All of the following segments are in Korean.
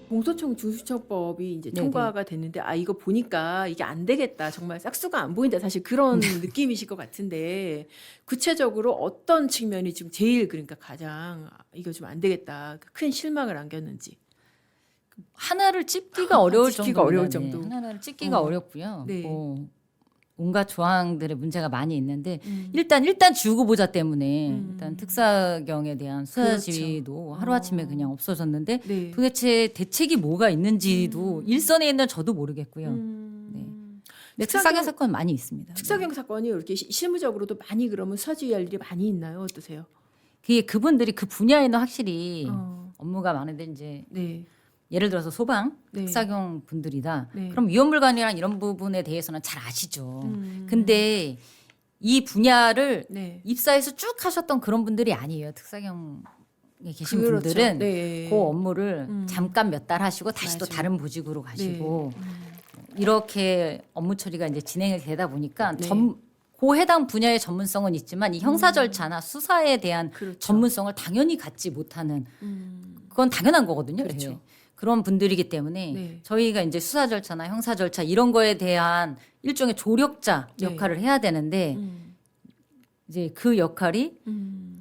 공소청 중수처법이 이제 네네. 통과가 됐는데 아 이거 보니까 이게 안 되겠다. 정말 싹수가 안 보인다. 사실 그런 느낌이실 것 같은데 구체적으로 어떤 측면이 지금 제일 그러니까 가장 아, 이거 좀 안 되겠다. 큰 실망을 안겼는지. 하나를 찝기가 어려울 찝기가 어려울 정도입니다. 네. 정도. 하나를 찝기가 어. 어렵고요. 네. 온갖 조항들의 문제가 많이 있는데 음. 일단 지우고 보자 때문에 일단 음. 특사경에 대한 수사 그렇죠. 지휘도 하루아침에 그냥 없어졌는데 네. 도대체 대책이 뭐가 있는지도 일선에 있는 저도 모르겠고요. 네, 특사경 사건 많이 있습니다. 특사경 사건이 이렇게 실무적으로도 많이 그러면 수사지휘할 일이 많이 있나요? 어떠세요? 그분들이 그 분야에는 확실히 어. 업무가 많은데 이제 네. 예를 들어서 소방 네. 특사경 분들이다. 네. 그럼 위험물관이랑 이런 부분에 대해서는 잘 아시죠. 음. 근데 이 분야를 네. 입사해서 쭉 하셨던 그런 분들이 아니에요. 특사경에 계신 그렇죠. 분들은 네. 그 업무를 잠깐 몇 달 하시고 다시 또 맞아요. 다른 보직으로 가시고 네. 이렇게 업무 처리가 이제 진행이 되다 보니까 네. 그 해당 분야의 전문성은 있지만 이 형사 절차나 수사에 대한 그렇죠. 전문성을 당연히 갖지 못하는 음. 그건 당연한 거거든요. 그렇죠. 예. 그런 분들이기 때문에 네. 저희가 이제 수사 절차나 형사 절차 이런 거에 대한 일종의 조력자 네. 역할을 해야 되는데 이제 그 역할이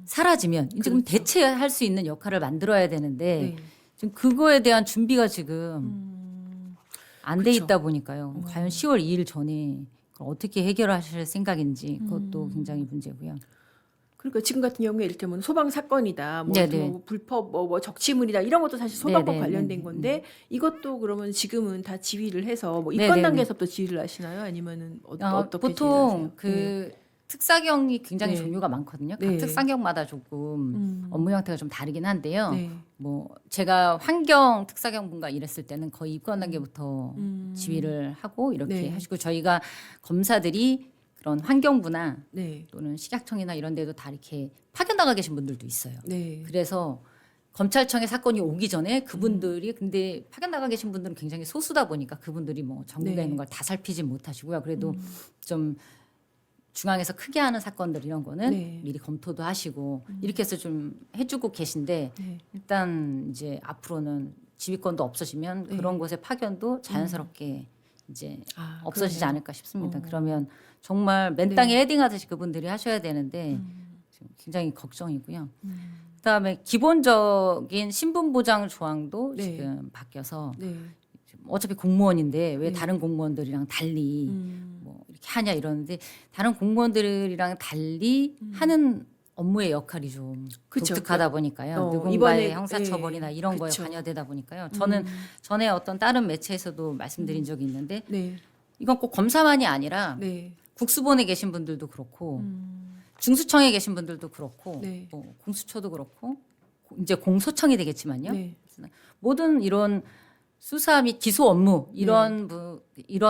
사라지면 이제 그럼 그렇죠. 대체할 수 있는 역할을 만들어야 되는데 네. 지금 그거에 대한 준비가 지금 안 돼 그쵸. 있다 보니까요. 과연 10월 2일 전에 그걸 어떻게 해결하실 생각인지 그것도 굉장히 문제고요. 그러니까 지금 같은 경우에 이를테면 소방 사건이다, 뭐, 네네. 뭐 불법 뭐 적치물이다 이런 것도 사실 소방법 네네, 관련된 네네, 건데 이것도 그러면 지금은 다 지휘를 해서 뭐 네네네. 입건 단계에서부터 지휘를 하시나요? 아니면은 어떻게 보통 지휘를 하세요? 그 특사경이 굉장히 네. 종류가 많거든요. 네. 각 특사경마다 조금 업무 형태가 좀 다르긴 한데요. 네. 뭐 제가 환경 특사경분과 일했을 때는 거의 입건 단계부터 지휘를 하고 이렇게 네. 하시고 저희가 검사들이 그런 환경부나 네. 또는 식약청이나 이런 데도 다 이렇게 파견 나가 계신 분들도 있어요. 네. 그래서 검찰청에 사건이 오기 전에 그분들이 근데 파견 나가 계신 분들은 굉장히 소수다 보니까 그분들이 뭐 전국에 네. 있는 걸 다 살피지 못하시고요. 그래도 좀 중앙에서 크게 하는 사건들 이런 거는 네. 미리 검토도 하시고 이렇게 해서 좀 해주고 계신데 네. 일단 이제 앞으로는 지휘권도 없어지면 네. 그런 곳의 파견도 자연스럽게 이제 아, 없어지지 그러네요. 않을까 싶습니다. 그러면 정말 맨 땅에 헤딩하듯이 그분들이 하셔야 되는데 지금 굉장히 걱정이고요. 그다음에 기본적인 신분 보장 조항도 네. 지금 바뀌어서 네. 지금 어차피 공무원인데 왜 네. 다른 공무원들이랑 달리 뭐 이렇게 하냐 이러는데 다른 공무원들이랑 달리 하는 업무의 역할이 좀 그쵸. 독특하다 보니까요. 이번에 누군가의 형사처벌이나 예, 이런 거에 그쵸. 관여되다 보니까요. 저는 전에 어떤 다른 매체에서도 말씀드린 적이 있는데 네. 이건 꼭 검사만이 아니라 네. 국수본에 계신 분들도 그렇고 중수청에 계신 분들도 그렇고 네. 뭐 공수처도 그렇고 이제 공소청이 되겠지만요. 네. 모든 이런 수사 및 기소 업무 이런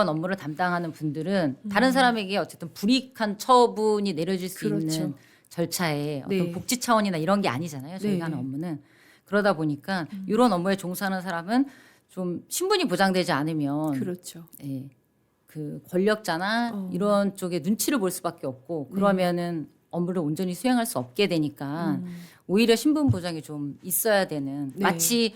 업무를 담당하는 분들은 다른 사람에게 어쨌든 불이익한 처분이 내려질 수 그렇죠. 있는 절차에 어떤 네. 복지 차원이나 이런 게 아니잖아요. 저희가 네. 하는 업무는 그러다 보니까 이런 업무에 종사하는 사람은 좀 신분이 보장되지 않으면 그렇죠. 예, 그 권력자나 이런 쪽에 눈치를 볼 수밖에 없고 네. 그러면은 업무를 온전히 수행할 수 없게 되니까 오히려 신분 보장이 좀 있어야 되는 네. 마치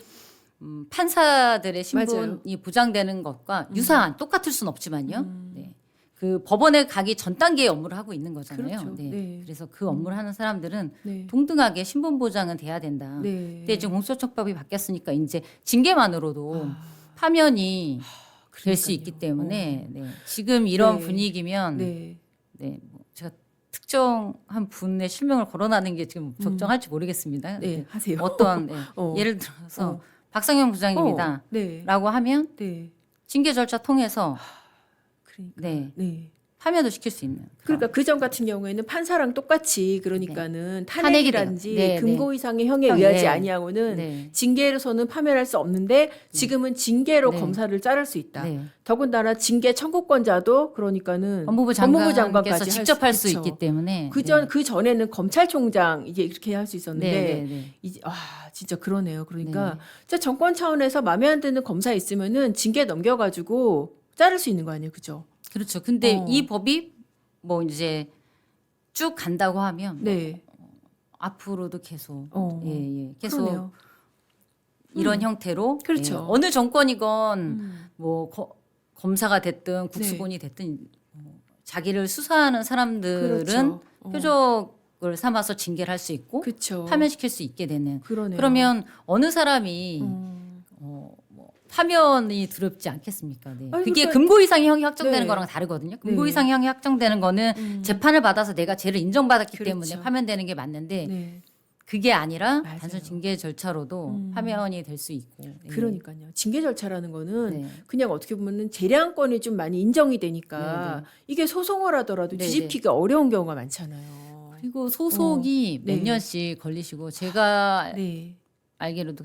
판사들의 신분이 보장되는 것과 유사한 똑같을 수는 없지만요. 네. 그 법원에 가기 전 단계의 업무를 하고 있는 거잖아요. 그렇죠. 네. 네. 그래서 그 업무를 하는 사람들은 네. 동등하게 신분 보장은 돼야 된다. 네. 근데 지금 공소청법이 바뀌었으니까 이제 징계만으로도 파면이 될 수 있기 때문에 네. 지금 이런 네. 분위기면 네. 뭐 제가 특정한 분의 실명을 거론하는 게 지금 적정할지 모르겠습니다. 네. 하세요. 어떤 예를 들어서 박상현 부장입니다. 네. 라고 하면 네. 징계 절차 통해서 그러니까. 네. 네. 파면도 시킬 수 있는. 그러니까 그전 같은 경우에는 판사랑 똑같이 그러니까는 탄핵이 탄핵이란지 돼요. 네, 금고 이상의 형에 형, 의하지 네. 아니하고는 네. 징계로서는 파면할 수 없는데 지금은 징계로 네. 검사를 자를 수 있다. 네. 더군다나 징계 청구권자도 그러니까는 법무부 장관께서 장관께서 직접 할 수 있기 때문에 그 전에는 검찰총장 이제 이렇게 할 수 있었는데 네, 네, 네. 이제 진짜 그러네요. 그러니까 진짜 정권 차원에서 마음에 안 드는 검사 있으면은 징계 넘겨가지고 자를 수 있는 거 아니에요, 그죠? 그렇죠. 근데 이 법이 뭐 이제 쭉 간다고 하면 네. 앞으로도 계속 어. 계속 그러네요. 이런 형태로 그렇죠. 예, 어느 정권이건 뭐 검사가 됐든 국수본이 됐든 자기를 수사하는 사람들은 그렇죠. 표적을 삼아서 징계를 할 수 있고 그렇죠. 파면시킬 수 있게 되는. 그러네요. 그러면 어느 사람이 뭐 파면이 두렵지 않겠습니까? 네. 아니, 그게 그러니까- 금고 이상의 형이 확정되는 네. 거랑 다르거든요. 금고 네. 이상의 형이 확정되는 거는 재판을 받아서 내가 죄를 인정받았기 그렇죠. 때문에 파면되는 게 맞는데 네. 그게 아니라 맞아요. 단순 징계 절차로도 파면이 될 수 있고. 네. 그러니까요. 징계 절차라는 거는 네. 그냥 어떻게 보면은 재량권이 좀 많이 인정이 되니까 네, 네. 이게 소송을 하더라도 네, 뒤집히기가 어려운 경우가 많잖아요. 그리고 소속이 네. 몇 년씩 걸리시고 제가 네. 알기로도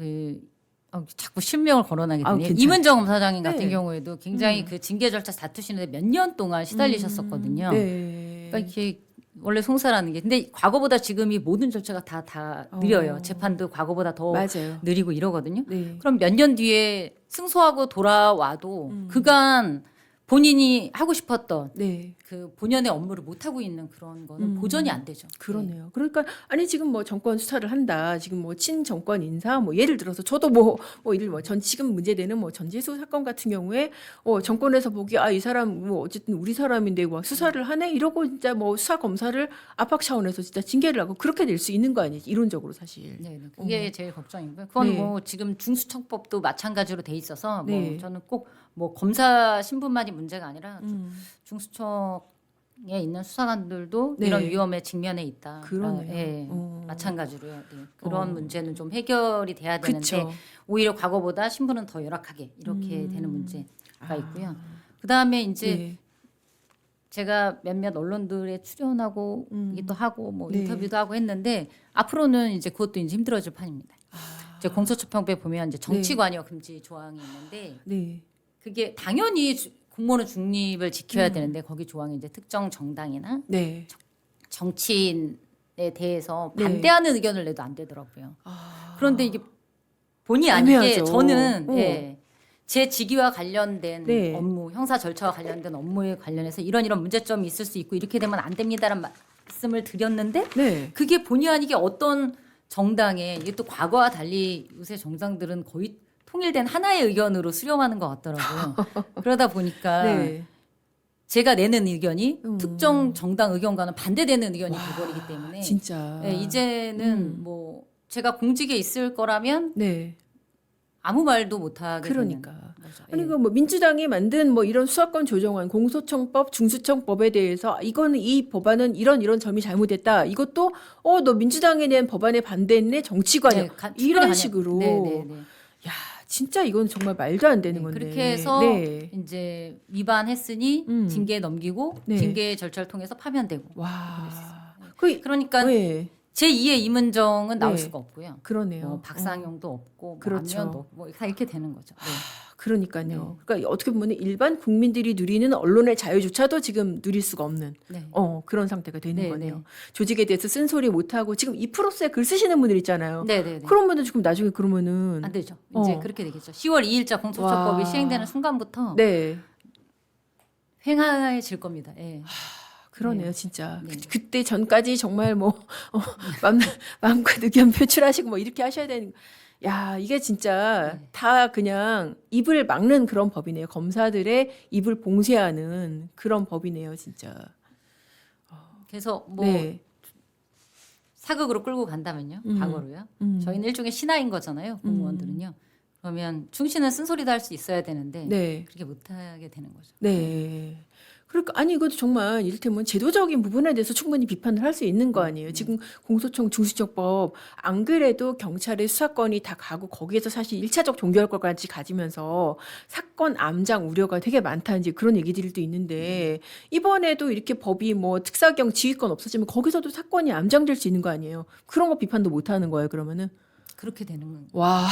자꾸 실명을 거론하게 아우, 되네요. 괜찮아요. 이문정 검사장님 같은 네. 경우에도 굉장히 그 징계 절차 다투시는데 몇 년 동안 시달리셨었거든요. 네. 그러니까 이게 원래 송사라는 게 근데 과거보다 지금이 모든 절차가 다 느려요. 재판도 과거보다 더 맞아요. 느리고 이러거든요. 네. 그럼 몇 년 뒤에 승소하고 돌아와도 그간 본인이 하고 싶었던 네. 그 본연의 업무를 못 하고 있는 그런 거는 보전이 안 되죠. 그러네요. 그러니까 아니 지금 뭐 정권 수사를 한다. 지금 뭐 친정권 인사 뭐 예를 들어서 저도 뭐 전 지금 문제되는 뭐 전지수 사건 같은 경우에 정권에서 보기 이 사람 뭐 어쨌든 우리 사람인데 뭐 수사를 하네 이러고 진짜 뭐 수사 검사를 압박 차원에서 진짜 징계를 하고 그렇게 될 수 있는 거 아니에요? 이론적으로 사실. 네, 그게 제일 걱정이고요. 그건 네. 뭐 지금 중수청법도 마찬가지로 돼 있어서 네. 뭐 저는 꼭 뭐 검사 신분만이 문제가 아니라 중수청에 있는 수사관들도 네. 이런 위험에 직면해 있다. 그러네요. 예, 어. 마찬가지로요. 네. 그런 문제는 좀 해결이 돼야 되는데 그쵸. 오히려 과거보다 신분은 더 열악하게 이렇게 되는 문제가 있고요. 그 다음에 이제 네. 제가 몇몇 언론들에 출연하고 또 하고 뭐 네. 인터뷰도 하고 했는데 앞으로는 이제 그것도 이제 힘들어질 판입니다. 이제 공소처평법에 보면 이제 정치관여 금지 조항이 있는데 네. 그게 당연히 공무원은 중립을 지켜야 되는데 거기 조항이 이제 특정 정당이나 네. 정치인에 대해서 네. 반대하는 의견을 내도 안 되더라고요. 그런데 이게 본의 아니게 애매하죠. 저는 제 직위와 관련된 네. 업무, 형사 절차와 관련된 업무에 관련해서 이런 문제점이 있을 수 있고 이렇게 되면 안 됩니다라는 말씀을 드렸는데 네. 그게 본의 아니게 어떤 정당에 이게 또 과거와 달리 요새 정당들은 거의 통일된 하나의 의견으로 수렴하는 것 같더라고요. 그러다 보니까 네. 제가 내는 의견이 특정 정당 의견과는 반대되는 의견이 돼버리기 때문에 진짜. 네, 이제는 뭐 제가 공직에 있을 거라면 네. 아무 말도 못하게 그러니까. 되는 거죠. 아니 예. 그 뭐 민주당이 만든 뭐 이런 수사권 조정안, 공소청법, 중수청법에 대해서 이거는 이 법안은 이런 점이 잘못됐다. 이것도 너 민주당이 낸 법안에 반대했네. 정치관여. 네, 이런 충분히 식으로. 네. 야, 진짜 이건 정말 말도 안 되는 건데. 그렇게 해서 네. 이제 위반했으니 징계 넘기고 네. 징계 절차를 통해서 파면되고. 와. 그러니까 네. 제2의 이문정은 나올 네. 수가 없고요. 그러네요. 뭐 박상용도 없고 뭐 그렇죠. 안면도 없고 뭐 다 이렇게 되는 거죠. 네. 그러니까요. 그러니까 어떻게 보면 일반 국민들이 누리는 언론의 자유조차도 지금 누릴 수가 없는 네. 그런 상태가 되는 네, 거네요. 네. 조직에 대해서 쓴소리 못 하고 지금 이 프로스에 글 쓰시는 분들 있잖아요. 네네네. 그런 분들 지금 나중에 그러면은 안 되죠. 이제 그렇게 되겠죠. 10월 2일자 공소처법이 와. 시행되는 순간부터 네. 횡하해질 겁니다. 예. 그러네요, 진짜. 네. 그때 전까지 정말 뭐 마음껏 의견 표출하시고 뭐 이렇게 하셔야 되는. 야, 이게 진짜 네. 다 그냥 입을 막는 그런 법이네요. 검사들의 입을 봉쇄하는 그런 법이네요, 진짜. 그래서 뭐 네. 사극으로 끌고 간다면요. 과거로요. 저희는 일종의 신하인 거잖아요. 공무원들은요. 그러면 충신은 쓴소리도 할 수 있어야 되는데 네. 그렇게 못하게 되는 거죠. 네. 그러니까 아니 이것도 정말 이를테면 제도적인 부분에 대해서 충분히 비판을 할 수 있는 거 아니에요. 지금 공소청 중수청법 안 그래도 경찰의 수사권이 다 가고 거기에서 사실 1차적 종결권까지 가지면서 사건 암장 우려가 되게 많다 이제 그런 얘기들도 있는데 이번에도 이렇게 법이 뭐 특사경 지휘권 없어지면 거기서도 사건이 암장될 수 있는 거 아니에요. 그런 거 비판도 못 하는 거예요. 그러면은 그렇게 되는 거예요. 와.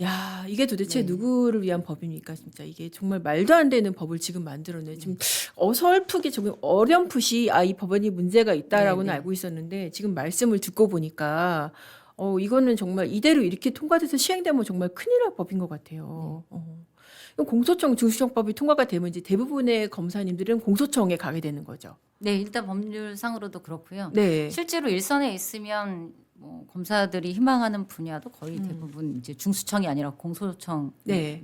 야, 이게 도대체 네. 누구를 위한 법입니까? 진짜 이게 정말 말도 안 되는 법을 지금 만들었네. 지금 어설프게 조금 어렴풋이 이 법안이 문제가 있다라고는 네, 네. 알고 있었는데 지금 말씀을 듣고 보니까 이거는 정말 이대로 이렇게 통과돼서 시행되면 정말 큰일 날 법인 것 같아요. 공소청 중수청법이 통과가 되면 이제 대부분의 검사님들은 공소청에 가게 되는 거죠. 네, 일단 법률상으로도 그렇고요. 네. 실제로 일선에 있으면 뭐 검사들이 희망하는 분야도 거의 대부분 이제 중수청이 아니라 공소청. 네.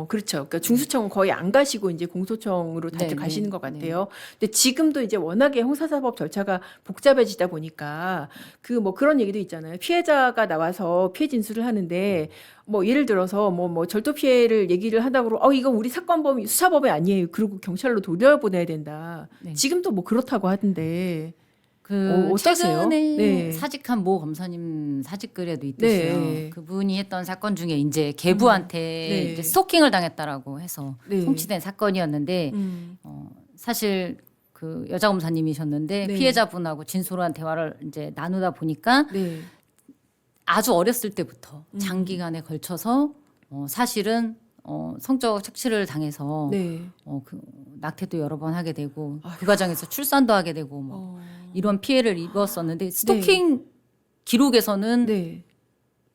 그렇죠. 그러니까 중수청은 거의 안 가시고 이제 공소청으로 다들 네, 가시는 네, 것 같아요. 근데 지금도 이제 워낙에 형사사법 절차가 복잡해지다 보니까 그 뭐 그런 얘기도 있잖아요. 피해자가 나와서 피해 진술을 하는데 뭐 예를 들어서 뭐 절도 피해를 얘기를 하다고 이거 우리 사건범위 수사범위 아니에요. 그리고 경찰로 돌려보내야 된다. 네. 지금도 뭐 그렇다고 하던데. 어떠세요? 최근에 네. 사직한 모 검사님 사직글에도 있듯이요. 네. 그분이 했던 사건 중에 이제 계부한테 네. 이제 스토킹을 당했다라고 해서 네. 송치된 사건이었는데 사실 그 여자 검사님이셨는데 네. 피해자분하고 진솔한 대화를 이제 나누다 보니까 네. 아주 어렸을 때부터 장기간에 걸쳐서 사실은 성적 착취를 당해서 네. 그 낙태도 여러 번 하게 되고 그 과정에서 출산도 하게 되고 뭐 이런 피해를 입었었는데 스토킹 기록에서는 네.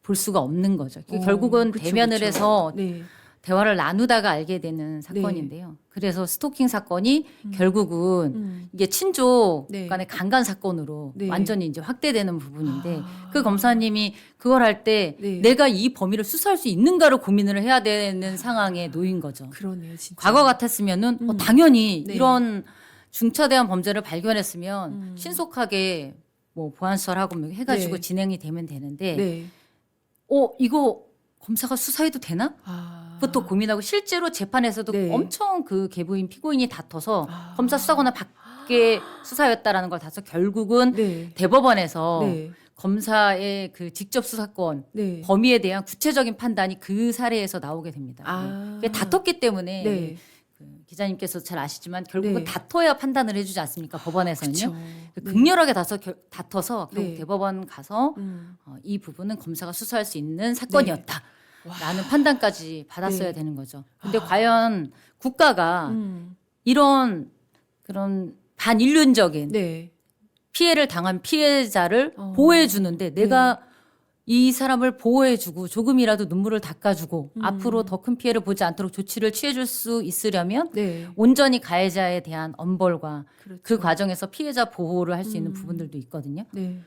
볼 수가 없는 거죠. 결국은 그쵸, 대면을 그쵸. 해서 네. 대화를 나누다가 알게 되는 사건인데요. 그래서 스토킹 사건이 결국은 이게 친족 네. 간의 강간 사건으로 네. 완전히 이제 확대되는 부분인데 그 검사님이 그걸 할 때 네. 내가 이 범위를 수사할 수 있는가를 고민을 해야 되는 상황에 놓인 거죠. 그러네요, 진짜. 과거 같았으면은 당연히 네. 이런 중차대한 범죄를 발견했으면 신속하게 뭐 보안수사하고 뭐 해가지고 네. 진행이 되면 되는데 네. 이거 검사가 수사해도 되나? 그것도 고민하고 실제로 재판에서도 네. 엄청 그 계부인 피고인이 다퉈서 검사 수사거나 밖에 수사였다라는 걸 다퉈서 결국은 네. 대법원에서 네. 검사의 그 직접 수사권 네. 범위에 대한 구체적인 판단이 그 사례에서 나오게 됩니다. 아. 그게 다퉜기 때문에 네. 그 기자님께서 잘 아시지만 결국은 네. 다퉈야 판단을 해주지 않습니까? 법원에서는요. 그쵸. 그 네. 극렬하게 다퉈서 결국 네. 대법원 가서 음. 이 부분은 검사가 수사할 수 있는 사건이었다. 라는 판단까지 받았어야 네. 되는 거죠. 근데 과연 국가가 이런 그런 반인륜적인 네. 피해를 당한 피해자를 보호해 주는데 내가 이 사람을 보호해주고 조금이라도 눈물을 닦아주고 앞으로 더 큰 피해를 보지 않도록 조치를 취해줄 수 있으려면 네. 온전히 가해자에 대한 엄벌과 그렇죠. 그 과정에서 피해자 보호를 할 수 있는 부분들도 있거든요. 네.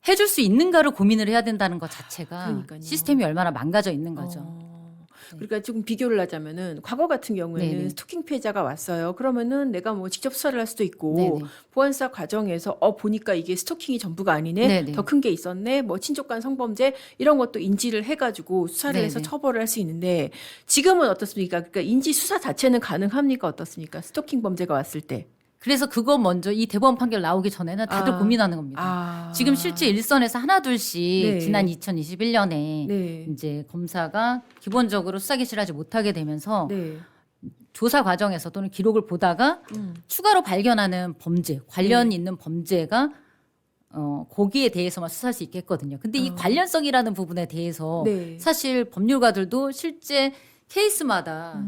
해줄 수 있는가를 고민을 해야 된다는 것 자체가 그러니까요. 시스템이 얼마나 망가져 있는 거죠. 그러니까 조금 비교를 하자면은 과거 같은 경우에는 네네. 스토킹 피해자가 왔어요. 그러면은 내가 뭐 직접 수사를 할 수도 있고 네네. 보안수사 과정에서 보니까 이게 스토킹이 전부가 아니네. 네네. 더 큰 게 있었네. 뭐 친족 간 성범죄 이런 것도 인지를 해가지고 수사를 해서 네네. 처벌을 할 수 있는데 지금은 어떻습니까? 그러니까 인지 수사 자체는 가능합니까? 어떻습니까? 스토킹 범죄가 왔을 때. 그래서 그거 먼저 이 대법원 판결 나오기 전에는 다들 고민하는 겁니다. 지금 실제 일선에서 하나 둘씩 네. 지난 2021년에 네. 이제 검사가 기본적으로 수사 개시를 하지 못하게 되면서 네. 조사 과정에서 또는 기록을 보다가 추가로 발견하는 범죄 관련 있는 범죄가 거기에 대해서만 수사할 수 있겠거든요. 근데 이 관련성이라는 부분에 대해서 네. 사실 법률가들도 실제 케이스마다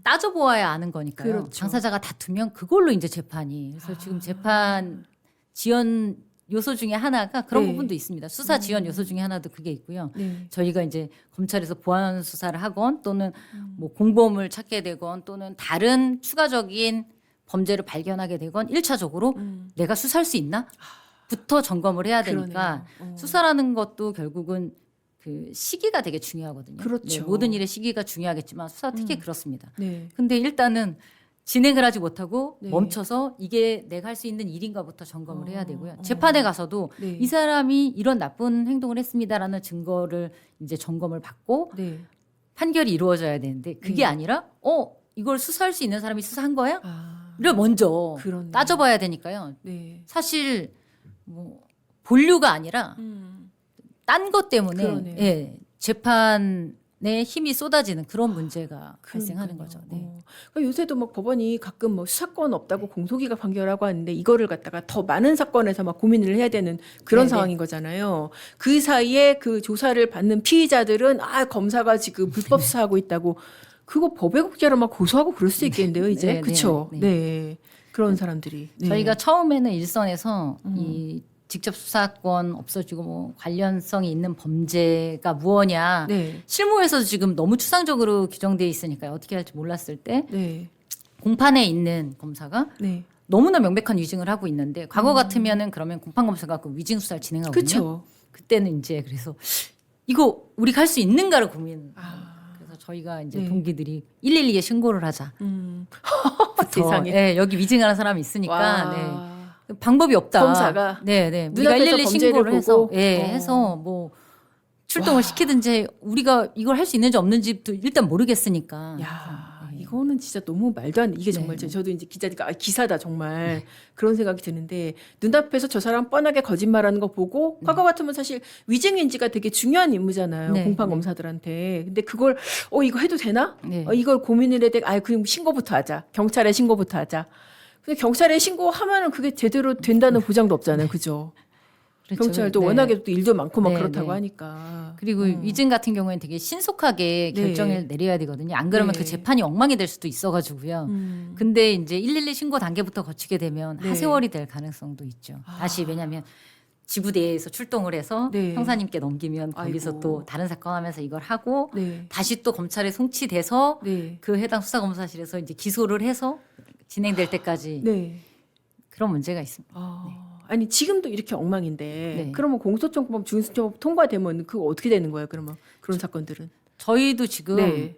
따져보아야 아는 거니까요. 그렇죠. 당사자가 다투면 그걸로 이제 재판이. 그래서 지금 재판 지연 요소 중에 하나가 그런 네. 부분도 있습니다. 수사 지연 요소 중에 하나도 그게 있고요. 네. 저희가 이제 검찰에서 보안 수사를 하건 또는 뭐 공범을 찾게 되건 또는 다른 추가적인 범죄를 발견하게 되건 1차적으로 내가 수사할 수 있나? 부터 점검을 해야 되니까 그러네요. 수사라는 것도 결국은 그 시기가 되게 중요하거든요. 그렇죠. 네, 모든 일의 시기가 중요하겠지만 수사 특히 그렇습니다. 네. 근데 일단은 진행을 하지 못하고 네. 멈춰서 이게 내가 할 수 있는 일인가부터 점검을 해야 되고요. 재판에 가서도 네. 이 사람이 이런 나쁜 행동을 했습니다라는 증거를 이제 점검을 받고 네. 판결이 이루어져야 되는데 그게 아니라 이걸 수사할 수 있는 사람이 수사한 거야? 를 먼저 그렇네요. 따져봐야 되니까요. 네. 사실 뭐 본류가 아니라 딴 것 때문에 그러네요. 예, 재판에 힘이 쏟아지는 그런 문제가 발생하는 거죠. 네. 그러니까 요새도 막 법원이 가끔 뭐 수사권 없다고 공소기각 판결하고 하는데 이거를 갖다가 더 많은 사건에서 막 고민을 해야 되는 그런 네네. 상황인 거잖아요. 그 사이에 그 조사를 받는 피의자들은 검사가 지금 불법 수사하고 있다고 그거 법의 국자로 막 고소하고 그럴 수 있겠는데요, 이제. 네, 그렇죠. 네, 네. 그런 사람들이. 네. 저희가 처음에는 일선에서 이 직접 수사권 없어지고 뭐 관련성이 있는 범죄가 무엇냐 네. 실무에서도 지금 너무 추상적으로 규정돼 있으니까요. 어떻게 할지 몰랐을 때 네. 공판에 있는 검사가 네. 너무나 명백한 위증을 하고 있는데 과거 같으면은 그러면 공판 검사 갖고 위증 수사를 진행하거든요. 그렇죠. 그때는 이제 그래서 이거 우리가 할 수 있는가를 고민. 아. 그래서 저희가 이제 네. 동기들이 112에 신고를 하자. 세상에. 네, 여기 위증하는 사람이 있으니까 와. 네. 방법이 없다. 검사가 네네. 우리가 눈앞에서 112 범죄를 신고를 해서 보고? 해서 뭐 출동을 와. 시키든지 우리가 이걸 할 수 있는지 없는지도 일단 모르겠으니까. 야, 이거는 진짜 너무 말도 안 돼. 이게 정말 네. 저도 이제 기자니까 기사다 정말 그런 생각이 드는데 눈앞에서 저 사람 뻔하게 거짓말하는 거 보고 과거 같으면 사실 위증인지가 되게 중요한 임무잖아요. 네, 공판 네. 검사들한테. 근데 그걸 이거 해도 되나? 네. 이걸 고민을 해야 돼. 그럼 신고부터 하자. 경찰에 신고부터 하자. 근데 경찰에 신고하면은 그게 제대로 된다는 보장도 없잖아요. 그죠? 그렇죠. 경찰도 네. 워낙에 또 일도 많고 막 네, 그렇다고 네. 하니까. 그리고 위증 같은 경우에는 되게 신속하게 네. 결정을 내려야 되거든요. 안 그러면 네. 그 재판이 엉망이 될 수도 있어가지고요. 근데 이제 112 신고 단계부터 거치게 되면 네. 하세월이 될 가능성도 있죠. 다시 왜냐하면 지부대에서 출동을 해서 네. 형사님께 넘기면 거기서 아이고. 또 다른 사건 하면서 이걸 하고 네. 다시 또 검찰에 송치돼서 네. 그 해당 수사검사실에서 이제 기소를 해서 진행될 때까지 네. 그런 문제가 있습니다. 아니 지금도 이렇게 엉망인데 네. 그러면 공소청법 중수청법 통과되면 그거 어떻게 되는 거예요? 그러면 그런 사건들은 저희도 지금 네.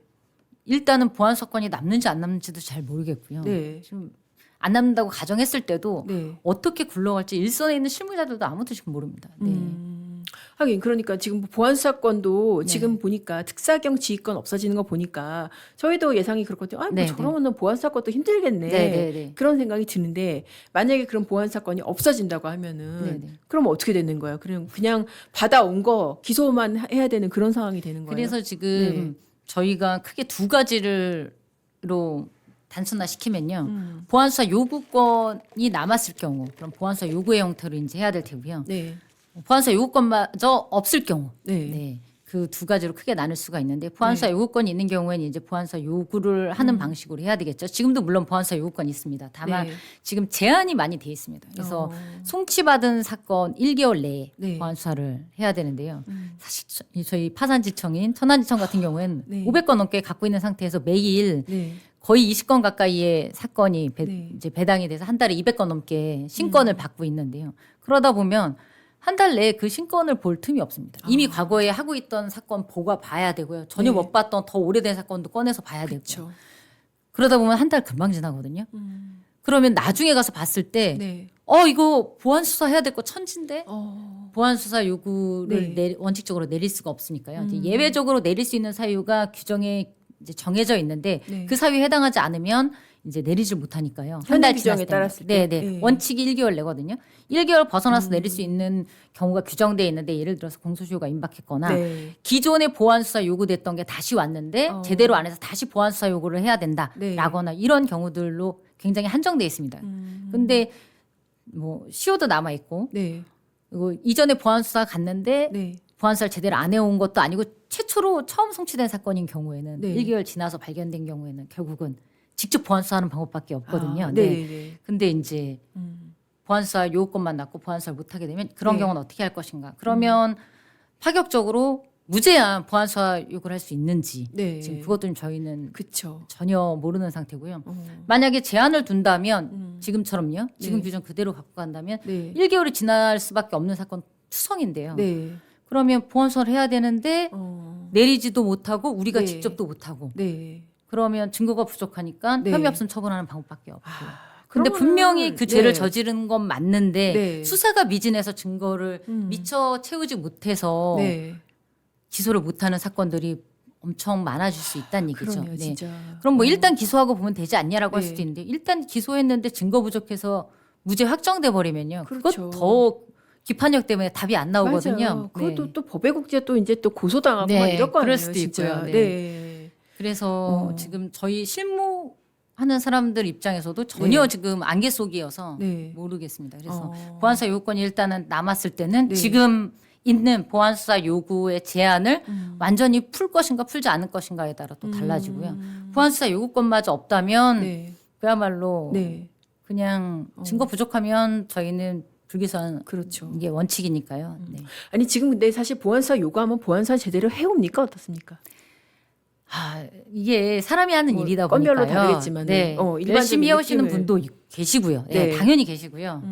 일단은 보안 사건이 남는지 안 남는지도 잘 모르겠고요. 네. 지금 안 남는다고 가정했을 때도 네. 어떻게 굴러갈지 일선에 있는 실무자들도 아무도 지금 모릅니다. 네. 하긴 그러니까 지금 보안 사건도 네. 지금 보니까 특사경 지휘권 없어지는 거 보니까 저희도 예상이 그렇거든요. 뭐 네, 저러면은 보안 사건도 힘들겠네. 네, 네, 네. 그런 생각이 드는데 만약에 그런 보안 사건이 없어진다고 하면은 네, 네. 그럼 어떻게 되는 거예요? 그냥 받아온 거 기소만 해야 되는 그런 상황이 되는 거예요. 그래서 지금 네. 저희가 크게 두 가지로 단순화시키면요. 보안수사 요구권이 남았을 경우 그럼 보안수사 요구의 형태로 이제 해야 될 테고요. 네. 보안수사 요구권마저 없을 경우 네. 그 두 가지로 크게 나눌 수가 있는데 보안수사 요구권이 있는 경우에는 이제 보안수사 요구를 하는 방식으로 해야 되겠죠. 지금도 물론 보안수사 요구권이 있습니다. 다만 네. 지금 제한이 많이 돼 있습니다. 그래서 송치받은 사건 1개월 내에 네. 보안수사를 해야 되는데요. 사실 저희 파산지청인 천안지청 같은 경우에는 네. 500건 넘게 갖고 있는 상태에서 매일 네. 거의 20건 가까이의 사건이 네. 이제 배당이 돼서 한 달에 200건 넘게 신건을 받고 있는데요. 그러다 보면 한 달 내에 그 신건을 볼 틈이 없습니다. 이미 과거에 하고 있던 사건 보고 봐야 되고요. 전혀 네. 못 봤던 더 오래된 사건도 꺼내서 봐야 되고. 그렇죠. 그러다 보면 한 달 금방 지나거든요. 그러면 나중에 가서 봤을 때 네. 이거 보안 수사 해야 될 거 천진데 보안 수사 요구를 네. 원칙적으로 내릴 수가 없으니까요. 이제 예외적으로 내릴 수 있는 사유가 규정에 이제 정해져 있는데 네. 그 사유에 해당하지 않으면 이제 내리질 못하니까요. 한 현행 달 규정에 지났을 때. 따랐을 때. 네네. 네. 원칙이 1개월 내거든요. 1개월 벗어나서 내릴 수 있는 경우가 규정돼 있는데 예를 들어서 공소시효가 임박했거나 네. 기존에 보안 수사 요구됐던 게 다시 왔는데 제대로 안 해서 다시 보안 수사 요구를 해야 네. 된다라거나 이런 경우들로 굉장히 한정돼 있습니다. 근데 뭐 시효도 남아 있고 네. 그리고 이전에 보안 수사 갔는데 네. 보안 수사를 제대로 안 해온 것도 아니고 최초로 처음 송치된 사건인 경우에는 네. 1개월 지나서 발견된 경우에는 결국은 직접 보안 수사하는 방법밖에 없거든요. 네. 네. 네. 근데 이제 보안 수사 요건만 낳고 보안 수사를 못 하게 되면 그런 네. 경우는 어떻게 할 것인가? 그러면 파격적으로 무제한 보안 수사 요구를 할 수 있는지 네. 지금 그것도 저희는 그렇죠. 전혀 모르는 상태고요. 만약에 제한을 둔다면 지금처럼요. 지금 네. 규정 그대로 갖고 간다면 네. 1개월이 지날 수밖에 없는 사건 투성인데요. 네. 그러면 보안 수사를 해야 되는데 내리지도 못하고 우리가 네. 직접도 못하고 네. 그러면 증거가 부족하니까 네. 혐의 없음 처분하는 방법밖에 없고. 근데 그러면은- 분명히 그 죄를 네. 저지른 건 맞는데 네. 수사가 미진해서 증거를 미처 채우지 못해서 네. 기소를 못하는 사건들이 엄청 많아질 수 있다는 얘기죠. 그러네요, 네. 진짜. 그럼 뭐 일단 기소하고 보면 되지 않냐라고 할 네. 수도 있는데 일단 기소했는데 증거 부족해서 무죄 확정돼 버리면요. 그렇죠. 그것 더 기판력 때문에 답이 안 나오거든요. 맞아요. 그것도 네. 또 법의 국제 또 이제 또 고소당하고 네, 막 이럴 거 그럴 아니에요, 수도 진짜. 있고요. 네. 네. 그래서 지금 저희 실무하는 사람들 입장에서도 전혀 네. 지금 안개 속이어서 네. 모르겠습니다. 그래서 어. 보안수사 요건이 일단은 남았을 때는 네. 지금 있는 보안수사 요구의 제한을 완전히 풀 것인가 풀지 않을 것인가에 따라 또 달라지고요. 보안수사 요구권마저 없다면 네. 그야말로 네. 그냥 증거 부족하면 저희는 불기소하는 그렇죠. 게 원칙이니까요. 네. 아니 지금 근데 사실 보안사 요구하면 보안사 제대로 해옵니까 어떻습니까? 이게 사람이 하는 뭐 일이다 건별로 보니까요. 다르겠지만은, 네. 일반적인 열심히 해오시는 느낌을. 분도 계시고요. 네. 네, 당연히 계시고요.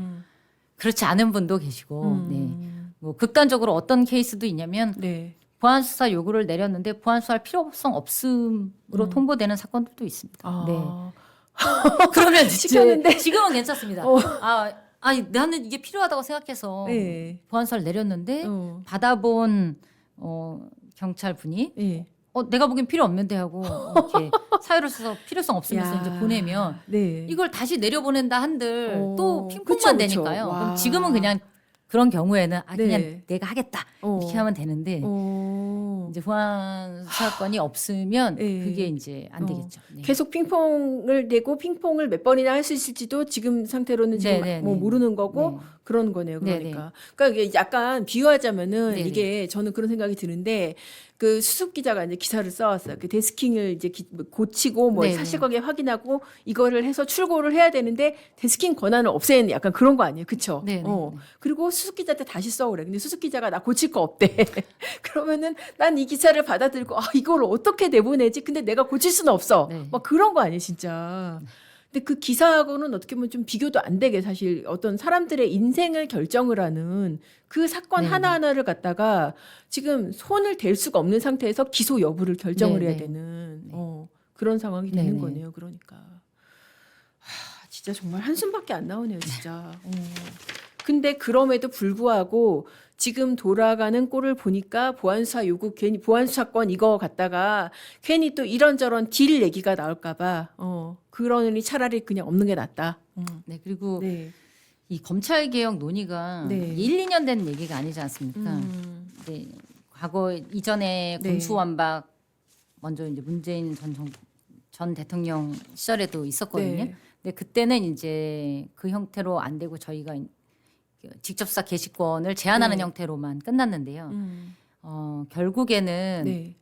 그렇지 않은 분도 계시고, 네. 뭐 극단적으로 어떤 케이스도 있냐면 네. 보안 수사 요구를 내렸는데 보안 수사할 필요성 없음으로 통보되는 사건들도 있습니다. 아. 네. 그러면 시켰는데. 이제 지금은 괜찮습니다. 어. 아니 나는 이게 필요하다고 생각해서 네. 보안 수사를 내렸는데 어. 받아본 경찰 분이 네. 내가 보기엔 필요 없는데 하고 이렇게 사유를 써서 필요성 없으면서 야. 이제 보내면 네. 이걸 다시 내려보낸다 한들 어, 또 그쵸, 핑퐁만 그쵸. 되니까요. 와. 그럼 지금은 그냥 그런 경우에는 그냥 네. 내가 하겠다 어. 이렇게 하면 되는데 어. 이제 보안 사건이 없으면 네. 그게 이제 안 되겠죠. 네. 계속 핑퐁을 내고 핑퐁을 몇 번이나 할 수 있을지도 지금 상태로는 지금 네, 네, 뭐 네. 모르는 거고 네. 그런 거네요. 네, 그러니까. 그러니까 이게 약간 비유하자면은 네, 네. 이게 저는 그런 생각이 드는데 그 수습 기자가 이제 기사를 써왔어요. 그 데스킹을 이제 고치고 뭐 네, 네. 사실관계 확인하고 이거를 해서 출고를 해야 되는데 데스킹 권한을 없애는 약간 그런 거 아니에요. 그쵸? 네, 네, 네. 그리고 수습 기자한테 다시 써오래. 근데 수습 기자가 나 고칠 거 없대. 그러면은 난 이 기사를 받아들고 이걸 어떻게 내보내지? 근데 내가 고칠 수는 없어. 네. 막 그런 거 아니에요, 진짜. 근데 그 기사하고는 어떻게 보면 좀 비교도 안 되게 사실 어떤 사람들의 인생을 결정을 하는 그 사건 네. 하나하나를 갖다가 지금 손을 댈 수가 없는 상태에서 기소 여부를 결정을 네, 해야 네. 되는 그런 상황이 되는 네, 네. 거네요. 그러니까. 진짜 정말 한숨밖에 안 나오네요, 진짜. 근데 그럼에도 불구하고 지금 돌아가는 꼴을 보니까 보안수사 요구 괜히 보안수사권 이거 갖다가 괜히 또 이런저런 딜 얘기가 나올까봐 그러니 차라리 그냥 없는 게 낫다. 네, 그리고 네. 이 검찰 개혁 논의가 네. 1, 2년 된 얘기가 아니지 않습니까? 네, 과거 이전에 네. 검수완박 먼저 이제 문재인 전 대통령 시절에도 있었거든요. 네. 근데 그때는 이제 그 형태로 안 되고 저희가 직접 수사 개시권을 제한하는 네. 형태로만 끝났는데요. 결국에는 네.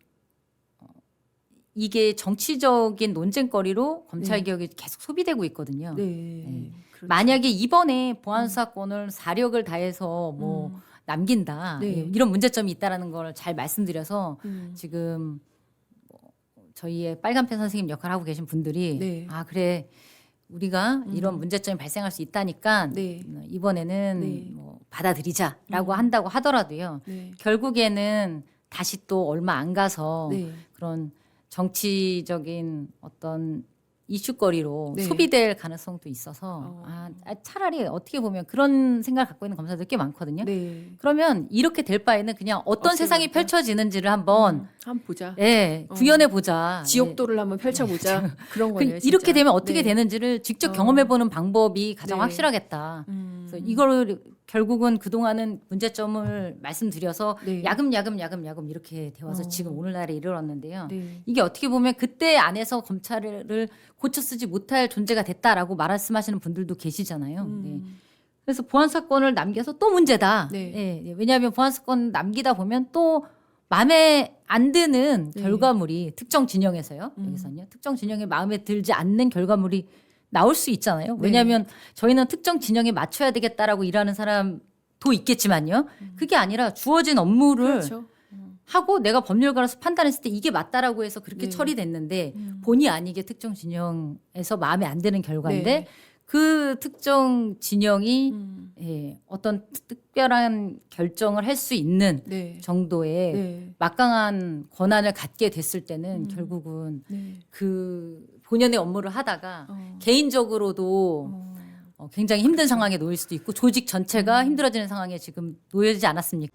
이게 정치적인 논쟁거리로 검찰 네. 개혁이 계속 소비되고 있거든요. 네. 그렇죠. 만약에 이번에 보안수사권을 사력을 다해서 뭐 남긴다 네. 이런 문제점이 있다라는 걸 잘 말씀드려서 음. 지금 뭐 저희의 빨간펜 선생님 역할을 하고 계신 분들이 네. 그래 우리가 이런 문제점이 발생할 수 있다니까 네. 이번에는 네. 뭐 받아들이자라고 한다고 하더라도요. 네. 결국에는 다시 또 얼마 안 가서 네. 그런 정치적인 어떤 이슈거리로 네. 소비될 가능성도 있어서 차라리 어떻게 보면 그런 생각을 갖고 있는 검사들 꽤 많거든요. 네. 그러면 이렇게 될 바에는 그냥 어떤 세상이 없애버릴까? 펼쳐지는지를 한번 한번 보자. 구현해 보자. 지옥도를 한번 펼쳐보자. 그런 거네요. 진짜. 이렇게 되면 어떻게 네. 되는지를 직접 경험해보는 방법이 가장 네. 확실하겠다. 그래서 이걸 결국은 그동안은 문제점을 말씀드려서 네. 야금야금 이렇게 되어서 지금 오늘날에 이르렀는데요. 네. 이게 어떻게 보면 그때 안에서 검찰을 고쳐 쓰지 못할 존재가 됐다라고 말씀하시는 분들도 계시잖아요. 네. 그래서 보안사건을 남겨서 또 문제다. 네. 왜냐하면 보안사건 남기다 보면 또 마음에 안 드는 네. 결과물이 특정 진영에서요. 여기서는요. 특정 진영에 마음에 들지 않는 결과물이 나올 수 있잖아요. 왜냐하면 저희는 특정 진영에 맞춰야 되겠다라고 일하는 사람도 있겠지만요. 그게 아니라 주어진 업무를 그렇죠. 하고 내가 법률가로서 판단했을 때 이게 맞다라고 해서 그렇게 네. 처리됐는데 본의 아니게 특정 진영에서 마음에 안 드는 결과인데 네. 그 특정 진영이 어떤 특별한 결정을 할 수 있는 네. 정도의 네. 막강한 권한을 갖게 됐을 때는 결국은 네. 그 본연의 업무를 하다가 개인적으로도 굉장히 힘든 상황에 놓일 수도 있고 조직 전체가 힘들어지는 상황에 지금 놓여지지 않았습니까?